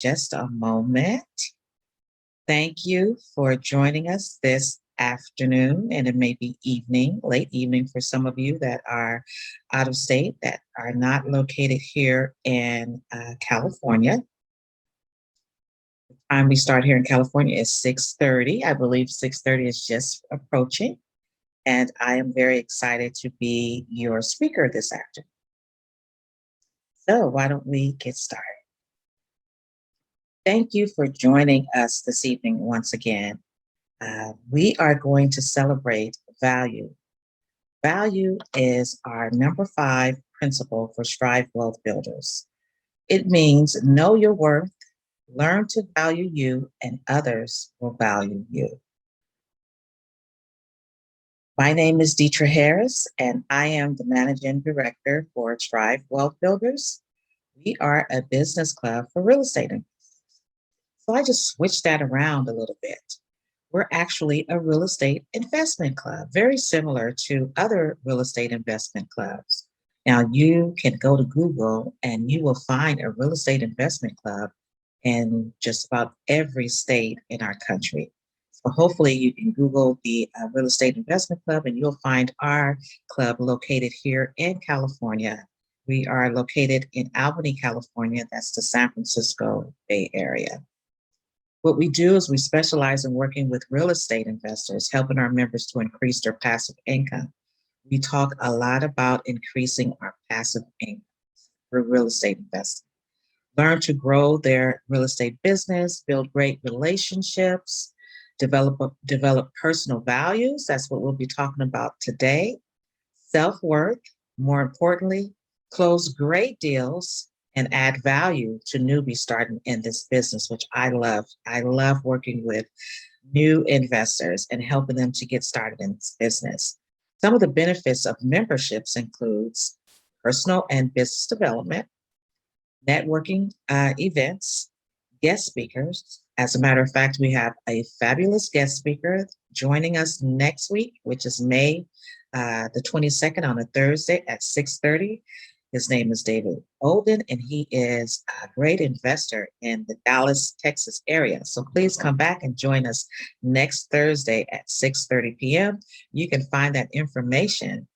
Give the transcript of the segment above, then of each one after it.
just a moment. Thank you for joining us this afternoon, and it may be evening, late evening for some of you that are out of state, that are not located here in California. The time we start here in California is 6:30. I believe 6:30 is just approaching, and I am very excited to be your speaker this afternoon. So why don't we get started? Thank you for joining us this evening once again. We are going to celebrate value. Value is our number 5 principle for Strive Wealth Builders. It means know your worth, learn to value you, and others will value you. My name is Detra Harris, and I am the Managing Director for Strive Wealth Builders. We are a business club for real estate investors. So I just switched that around a little bit. We're actually a real estate investment club, very similar to other real estate investment clubs. Now, you can go to Google and you will find a real estate investment club in just about every state in our country. So hopefully you can Google the real estate investment club and you'll find our club located here in California. We are located in Albany, California. That's the San Francisco Bay Area. What we do is we specialize in working with real estate investors, helping our members to increase their passive income. We talk a lot about increasing our passive income for real estate investors. Learn to grow their real estate business, build great relationships, develop personal values. That's what we'll be talking about today. Self-worth, more importantly, close great deals, and add value to newbies starting in this business, which I love. I love working with new investors and helping them to get started in this business. Some of the benefits of memberships includes personal and business development, networking events, guest speakers. As a matter of fact, we have a fabulous guest speaker joining us next week, which is May the 22nd on a Thursday at 6:30. His name is David Olden, and he is a great investor in the Dallas, Texas area. So please come back and join us next Thursday at 6:30 p.m. You can find that information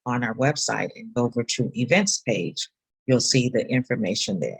on our website and go over to events page. You'll see the information there.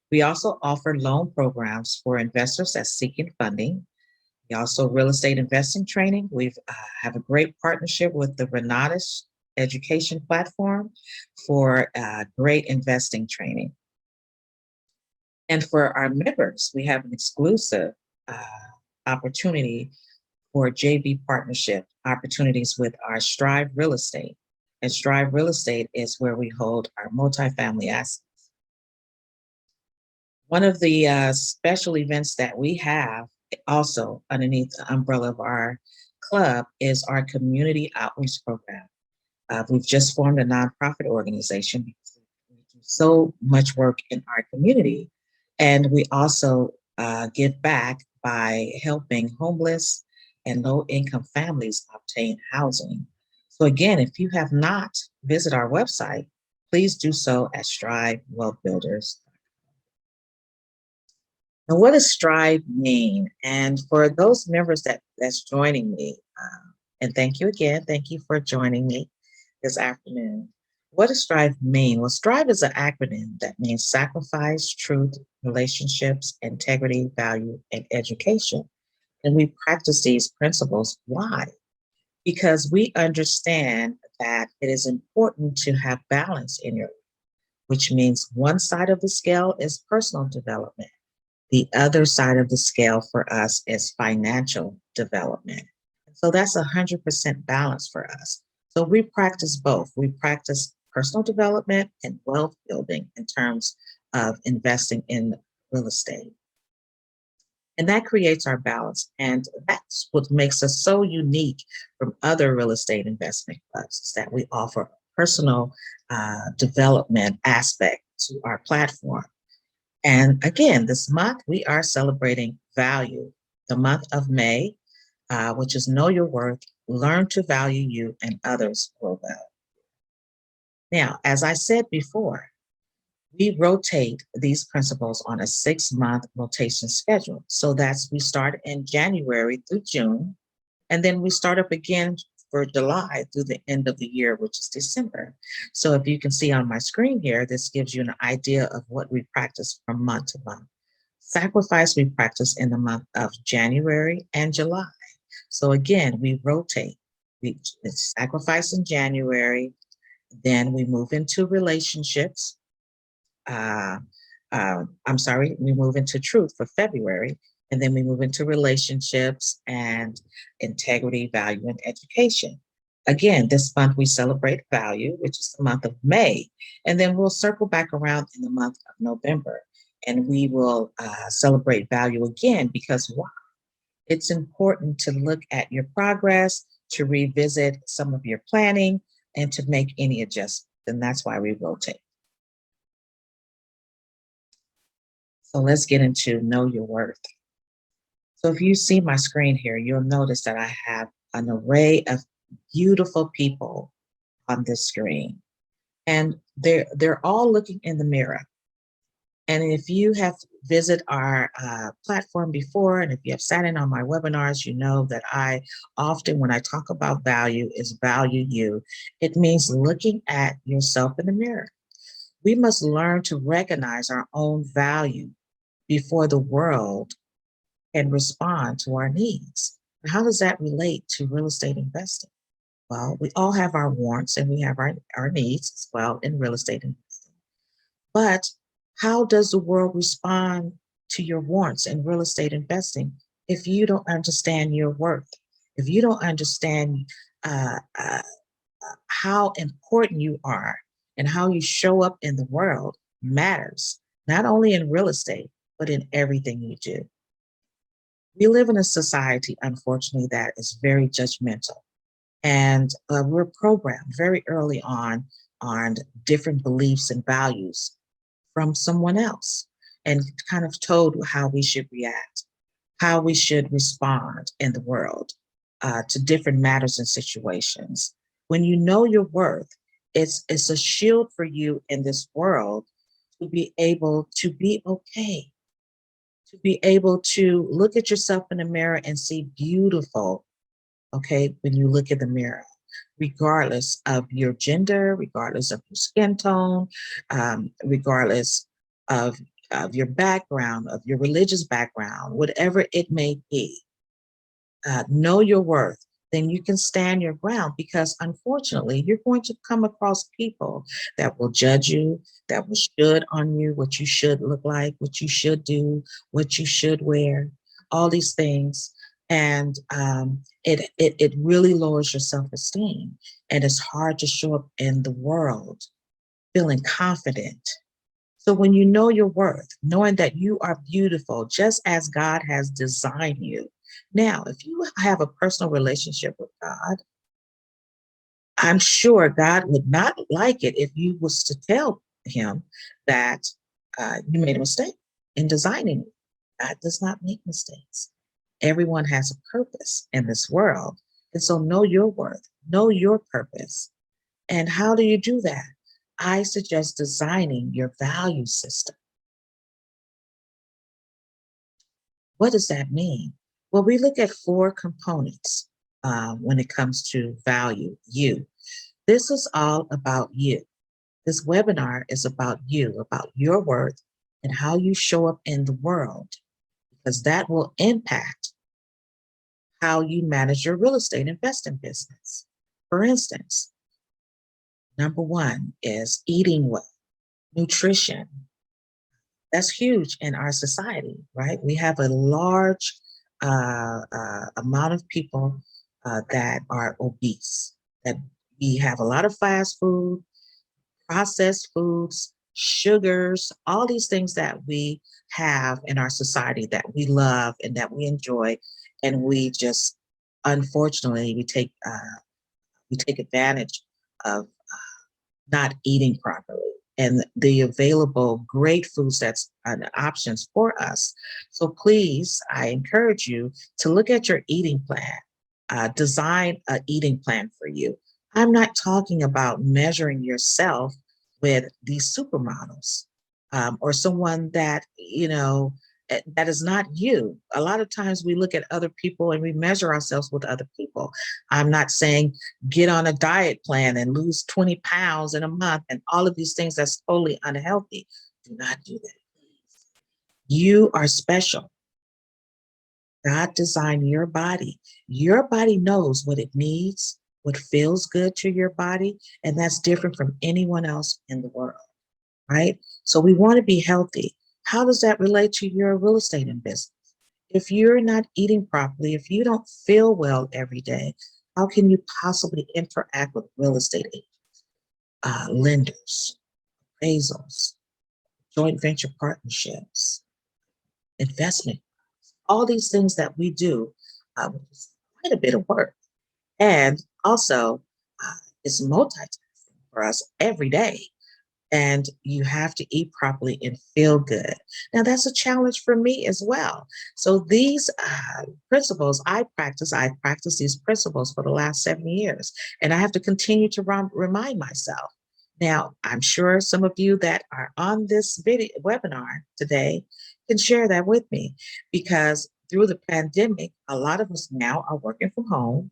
We also offer loan programs for investors that's seeking funding. We also real estate investing training. We have a great partnership with the Renatus education platform for great investing training. And for our members, we have an exclusive opportunity for JV partnership opportunities with our Strive Real Estate. And Strive Real Estate is where we hold our multifamily assets. One of the special events that we have also underneath the umbrella of our club is our community outreach program. We've just formed a nonprofit organization because we do so much work in our community. And we also give back by helping homeless and low-income families obtain housing. So again, if you have not visited our website, please do so at Strive Wealth Builders. Now, what does Strive mean? And for those members that's joining me, and thank you again, thank you for joining me this afternoon. What does Strive mean? Well, Strive is an acronym that means sacrifice, truth, relationships, integrity, value, and education. And we practice these principles. Why? Because we understand that it is important to have balance in your life, which means one side of the scale is personal development. The other side of the scale for us is financial development. So that's 100% balance for us. So we practice both. We practice personal development and wealth building in terms of investing in real estate. And that creates our balance. And that's what makes us so unique from other real estate investment clubs, is that we offer a personal development aspect to our platform. And again, this month we are celebrating value, the month of May, which is know your worth, learn to value you, and others will value. Now, as I said before, We rotate these principles on a 6-month rotation schedule. So we start in January through June, and then we start up again for July through the end of the year, which is December. So if you can see on my screen here, this gives you an idea of what we practice from month to month. Sacrifice we practice in the month of January and July. So again, we rotate. We sacrifice in January, then we move into relationships. I'm sorry, we move into truth for February, and then we move into relationships and integrity, value, and education. Again, this month we celebrate value, which is the month of May, and then we'll circle back around in the month of November, and we will celebrate value again because why? It's important to look at your progress, to revisit some of your planning, and to make any adjustments, and that's why we rotate. So let's get into know your worth. So if you see my screen here, you'll notice that I have an array of beautiful people on this screen. And they're all looking in the mirror. And if you have visited our platform before, and if you have sat in on my webinars, you know that I often, when I talk about value, is value you. It means looking at yourself in the mirror. We must learn to recognize our own value before the world can respond to our needs. How does that relate to real estate investing? Well, we all have our wants and we have our needs as well in real estate investing. But how does the world respond to your wants in real estate investing if you don't understand your worth? If you don't understand how important you are and how you show up in the world matters, not only in real estate, but in everything you do. We live in a society, unfortunately, that is very judgmental. And we're programmed very early on different beliefs and values from someone else and kind of told how we should react, how we should respond in the world to different matters and situations. When you know your worth, it's a shield for you in this world to be able to be okay, to be able to look at yourself in the mirror and see beautiful, okay, when you look in the mirror, regardless of your gender, regardless of your skin tone, regardless of your background, of your religious background, whatever it may be. Know your worth, then you can stand your ground because unfortunately, you're going to come across people that will judge you, that will should on you, what you should look like, what you should do, what you should wear, all these things. And it really lowers your self-esteem. And it's hard to show up in the world feeling confident. So when you know your worth, knowing that you are beautiful just as God has designed you. Now, if you have a personal relationship with God, I'm sure God would not like it if you was to tell him that you made a mistake in designing it. God does not make mistakes. Everyone has a purpose in this world. And so know your worth, know your purpose. And how do you do that? I suggest designing your value system. What does that mean? Well, we look at 4 components when it comes to value, you. This is all about you. This webinar is about you, about your worth and how you show up in the world, because that will impact how you manage your real estate investing business. For instance, number 1 is eating well, nutrition. That's huge in our society, right? We have a large amount of people that are obese, that we have a lot of fast food, processed foods, sugars, all these things that we have in our society that we love and that we enjoy. And we just, unfortunately, we take advantage of not eating properly and the available great foods that's options for us. So please, I encourage you to look at your eating plan, design an eating plan for you. I'm not talking about measuring yourself with these supermodels. or someone that, that is not you. A lot of times we look at other people and we measure ourselves with other people. I'm not saying get on a diet plan and lose 20 pounds in a month and all of these things that's totally unhealthy. Do not do that. You are special. God designed your body. Your body knows what it needs, what feels good to your body, and that's different from anyone else in the world, right? So we want to be healthy. How does that relate to your real estate and business? If you're not eating properly, if you don't feel well every day, how can you possibly interact with real estate agents, lenders, appraisals, joint venture partnerships, investment, all these things that we do, which is quite a bit of work. And also, uh, it's multitasking for us every day. And you have to eat properly and feel good. Now, that's a challenge for me as well. So, these principles I practice these principles for the last 7 years, and I have to continue to remind myself. Now, I'm sure some of you that are on this video webinar today can share that with me because through the pandemic, a lot of us now are working from home,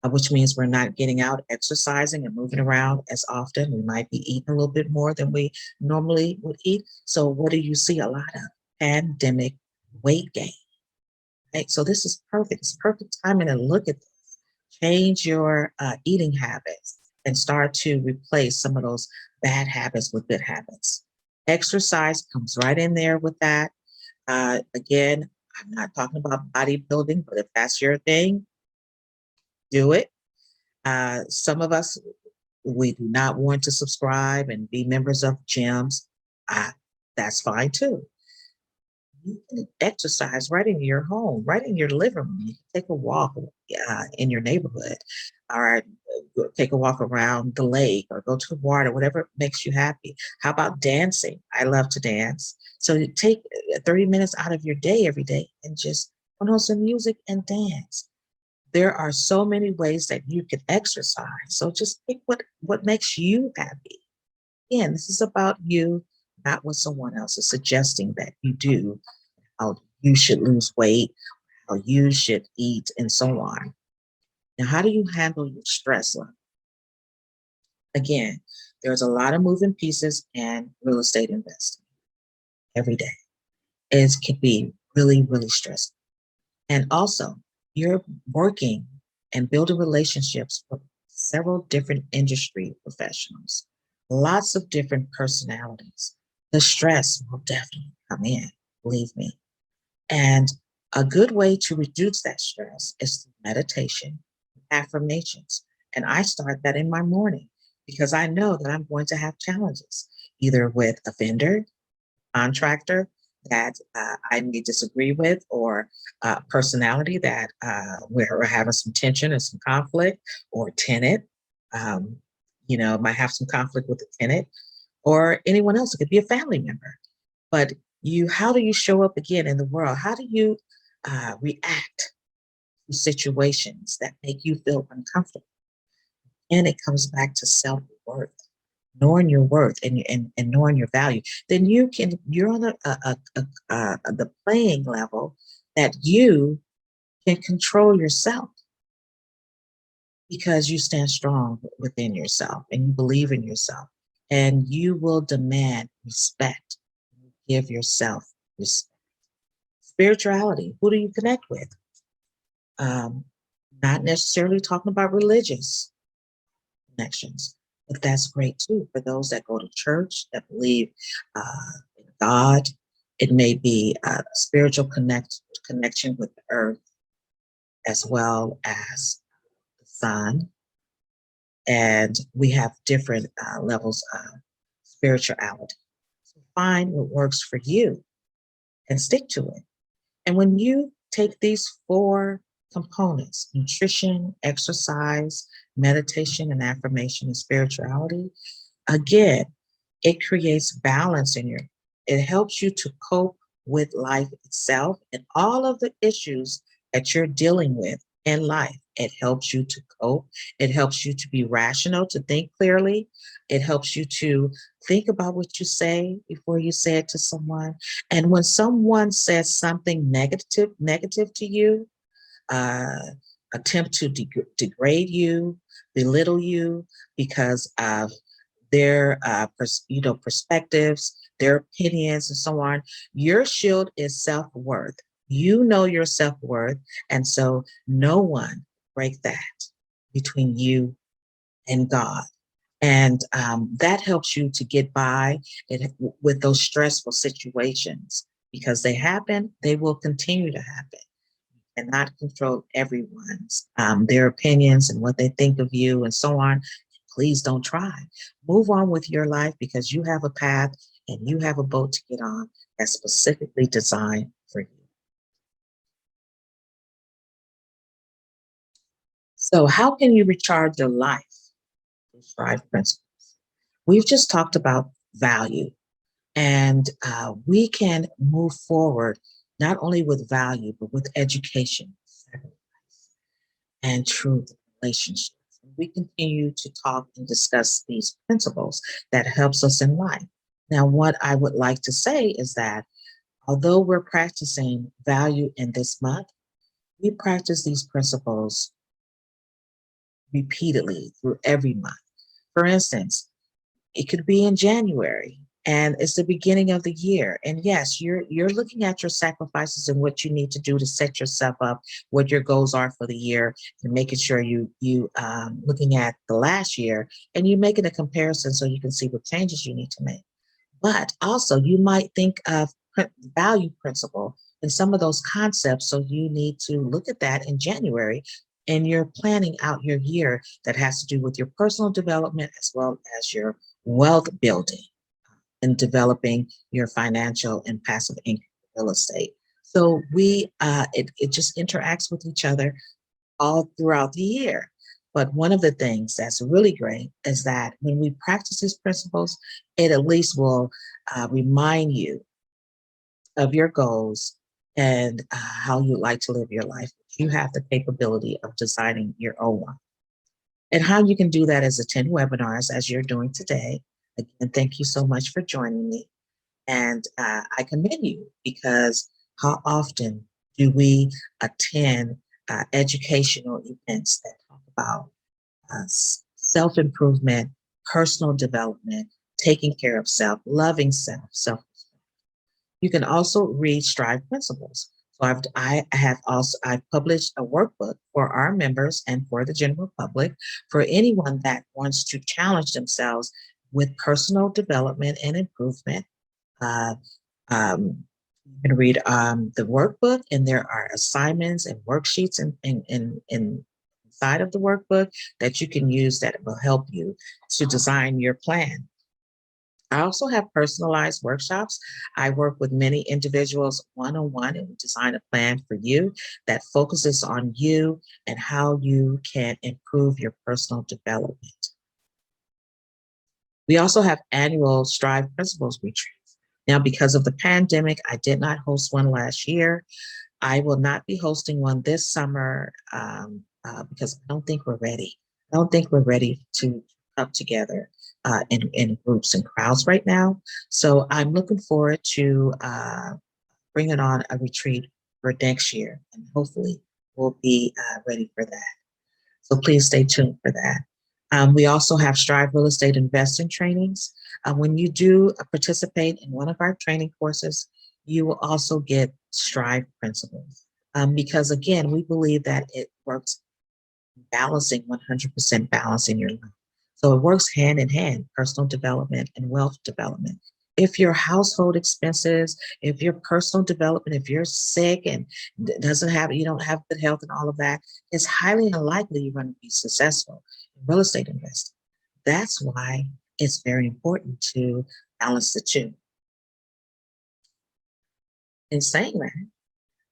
which means we're not getting out exercising and moving around as often. We might be eating a little bit more than we normally would eat. So what do you see a lot of? Pandemic weight gain, right? So this is perfect. It's perfect timing to look at this. Change your eating habits and start to replace some of those bad habits with good habits. Exercise comes right in there with that. Again, I'm not talking about bodybuilding, but if that's your thing, do it. Some of us, we do not want to subscribe and be members of gyms. Uh, that's fine too. You can exercise right in your home, right in your living room. You can take a walk in your neighborhood, or take a walk around the lake, or go to the water, whatever makes you happy. How about dancing? I love to dance. So you take 30 minutes out of your day every day and just put on some music and dance. There are so many ways that you can exercise. So just pick what makes you happy. Again, this is about you, not what someone else is suggesting that you do, how you should lose weight, how you should eat, and so on. Now, how do you handle your stress level? Again, there's a lot of moving pieces in real estate investing every day. It can be really, really stressful. And also, you're working and building relationships with several different industry professionals, lots of different personalities. The stress will definitely come in, believe me. And a good way to reduce that stress is through meditation, affirmations. And I start that in my morning because I know that I'm going to have challenges, either with a vendor, contractor that I may disagree with, or personality that we're having some tension and some conflict, or tenant, um, might have some conflict with the tenant, or anyone else. It could be a family member. But how do you show up again in the world? How do you react to situations that make you feel uncomfortable? And it comes back to self-worth, knowing your worth and knowing your value. Then you're on the playing level that you can control yourself because you stand strong within yourself and you believe in yourself, and you will demand respect. Give yourself respect. Spirituality, who do you connect with? Um, Not necessarily talking about religious connections, but that's great too for those that go to church, that believe in God. It may be a spiritual connection with the earth as well as the sun. And we have different levels of spirituality. So find what works for you and stick to it. And when you take these four components, nutrition, exercise, meditation, and affirmation and spirituality, again, it creates balance in your, it helps you to cope with life itself and all of the issues that you're dealing with in life. It helps you to cope. It helps you to be rational, to think clearly. It helps you to think about what you say before you say it to someone. And when someone says something negative to you, uh, attempt to degrade you, belittle you because of their perspectives, their opinions, and so on. Your shield is self-worth. You know your self-worth, and so no one break that between you and God. And that helps you to get by with those stressful situations because they happen, they will continue to happen and not control everyone's their opinions and what they think of you and so on. Please don't try. Move on with your life because you have a path and you have a boat to get on that's specifically designed for you. So how can you recharge your life through Strive principles? We've just talked about value, and we can move forward not only with value, but with education and truth relationships. We continue to talk and discuss these principles that helps us in life. Now, what I would like to say is that although we're practicing value in this month, we practice these principles repeatedly through every month. For instance, it could be in January and it's the beginning of the year. And yes, you're looking at your sacrifices and what you need to do to set yourself up, what your goals are for the year, and making sure you looking at the last year and you making a comparison so you can see what changes you need to make. But also you might think of value principle and some of those concepts. So you need to look at that in January and you're planning out your year that has to do with your personal development as well as your wealth building and developing your financial and passive income real estate. So it just interacts with each other all throughout the year. But one of the things that's really great is that when we practice these principles, it at least will remind you of your goals and how you like to live your life. You have the capability of designing your own one. And how you can do that is attend webinars as you're doing today. Again, thank you so much for joining me. And I commend you because how often do we attend educational events that talk about self improvement, personal development, taking care of self, loving self. You can also read Strive Principles. So I've published a workbook for our members and for the general public for anyone that wants to challenge themselves with personal development and improvement. Uh, you can read the workbook, and there are assignments and worksheets in inside of the workbook that you can use that will help you to design your plan. I also have personalized workshops. I work with many individuals one-on-one and design a plan for you that focuses on you and how you can improve your personal development. We also have annual Strive Principles retreats. Now, because of the pandemic, I did not host one last year. I will not be hosting one this summer because I don't think we're ready. I don't think we're ready to come together in groups and crowds right now. So I'm looking forward to bringing on a retreat for next year, and hopefully we'll be ready for that. So please stay tuned for that. We also have Strive Real Estate Investing trainings. When you do participate in one of our training courses, you will also get Strive principles. Because again, we believe that it works balancing 100% balance in your life. So it works hand in hand, personal development and wealth development. If your household expenses, if your personal development, if you're sick and you don't have good health and all of that, it's highly unlikely you're going to be successful in real estate investing. That's why it's very important to balance the two. In saying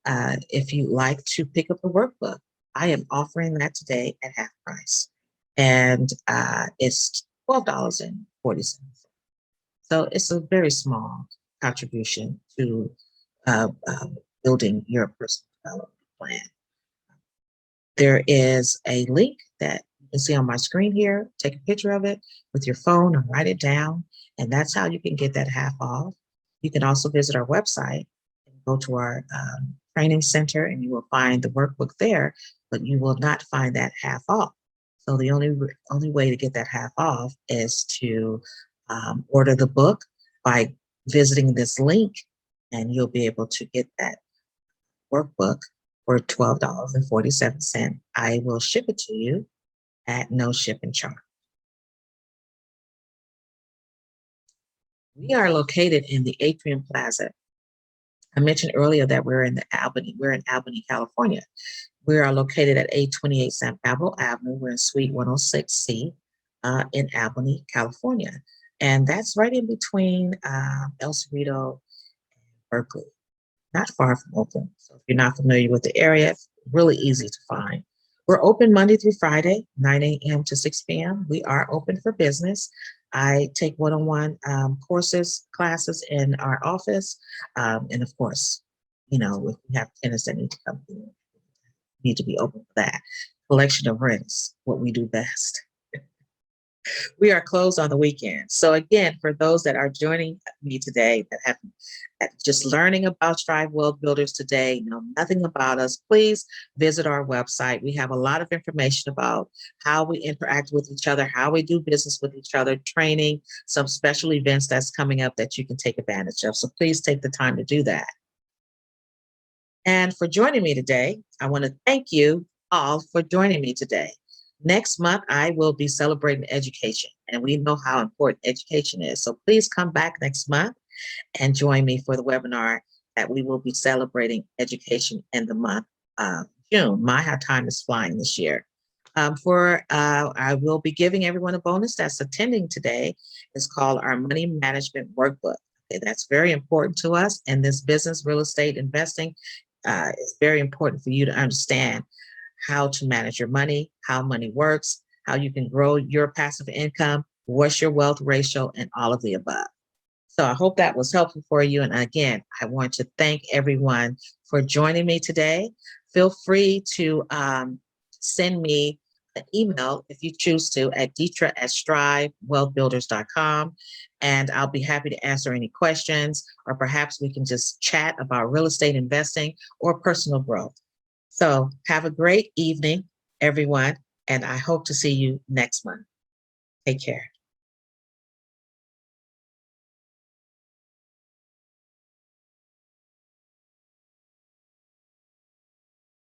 that, if you'd like to pick up a workbook, I am offering that today at half price. And it's $12.40. So it's a very small contribution to uh, uh, building your personal development plan. There is a link that you can see on my screen here. Take a picture of it with your phone and write it down. And that's how you can get that half off. You can also visit our website and go to our training center, and you will find the workbook there, but you will not find that half off. So the only way to get that half off is to order the book by visiting this link, and you'll be able to get that workbook for $12.47. I will ship it to you at no shipping charge. We are located in the Atrium Plaza. I mentioned earlier that we're in Albany, California. We are located at 828 San Pablo Avenue. We're in Suite 106C in Albany, California. And that's right in between El Cerrito and Berkeley, not far from Oakland. So if you're not familiar with the area, it's really easy to find. We're open Monday through Friday, 9 a.m. to 6 p.m. We are open for business. I take one-on-one classes in our office. And of course, if we have tenants that need to come in, need to be open for that. Collection of rents, what we do best. We are closed on the weekend. So again, for those that are joining me today that have just learning about Strive Wealth Builders today, know nothing about us, please visit our website. We have a lot of information about how we interact with each other, how we do business with each other, training, some special events that's coming up that you can take advantage of. So please take the time to do that. And for joining me today, I want to thank you all for joining me today. Next month, I will be celebrating education, and we know how important education is. So please come back next month and join me for the webinar that we will be celebrating education in the month of June. How time is flying this year. I will be giving everyone a bonus that's attending today. It's called our Money Management Workbook. Okay, that's very important to us in this business, real estate investing. It's very important for you to understand how to manage your money, how money works, how you can grow your passive income, what's your wealth ratio, and all of the above. So I hope that was helpful for you. And again, I want to thank everyone for joining me today. Feel free to send me an email if you choose to at detra@strivewealthbuilders.com. And I'll be happy to answer any questions, or perhaps we can just chat about real estate investing or personal growth. So have a great evening, everyone, and I hope to see you next month. Take care.